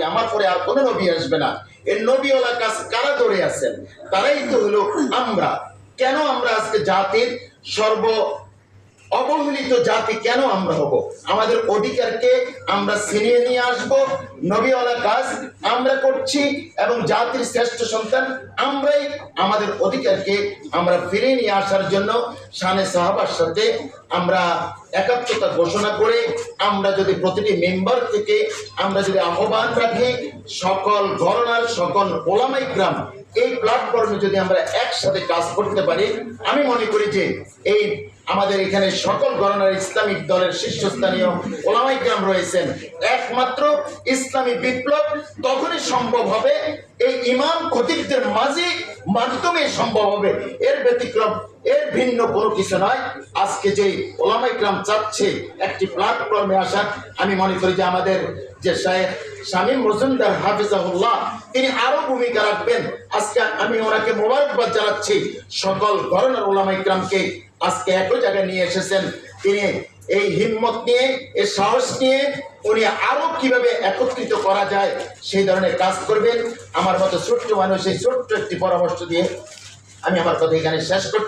আমার পরে আর কোনো নবী আসবে না। এই নবীওয়ালা কাজ কারা ধরে আছেন? তারাই তো হলো আমরা। কেন আমরা আজকে জাতির সর্ব অবহেলিত জাতি কেন আমরা হব? আমাদের অধিকারকে আমরা ছিনিয়ে নিয়ে আসব। নবীওয়ালা কাজ আমরা করছি এবং জাতির শ্রেষ্ঠ সন্তান আমরাই। আমাদের অধিকারকে আমরা ফিরিয়ে নিয়ে আসার জন্য শানে সাহাবার সাথে আমরা একাত্মতা ঘোষণা করে আমরা যদি প্রতিটি মেম্বার থেকে আমরা যদি আহ্বান রাখি, সকল ঘরানার সকল ওলামায়ে কেরাম এই প্ল্যাটফর্মে যদি আমরা একসাথে কাজ করতে পারি, আমি মনে করি যে এই আমাদের এখানে সকল ঘরানার ইসলামিক দলের শীর্ষস্থানীয় ওলামায়ে কেরাম রয়েছেন। একমাত্র ইসলামী বিপ্লব তখনই সম্ভব হবে এই ইমাম খতিবদের মাধ্যমে সম্ভব হবে। এর ব্যতিক্রম, এর ভিন্ন কোনো কিছু নয়। আজকে যে ওলামায়ে কেরাম চাচ্ছে একটি প্ল্যাটফর্মে আসার, আমি মনে করি যে আমাদের যে শায়েখ শামীম মজুমদার হাফিজাহুল্লাহ তিনি আরো ভূমিকা রাখবেন। আজকে আমি ওনাকে মোবারকবাদ জানাচ্ছি। সকল ঘরানার ওলামায়ে কেরামকে আজকে একই জায়গায় নিয়ে এসেছেন। তিনি এই হিম্মত নিয়ে, এই সাহস নিয়ে উনি আরো কিভাবে একত্রিত করা যায় সেই ধরনের কাজ করবেন। আমার মতো ছোট্ট মানুষ এই ছোট্ট একটি পরামর্শ দিয়ে আমি আমার কথা এখানে শেষ করছি।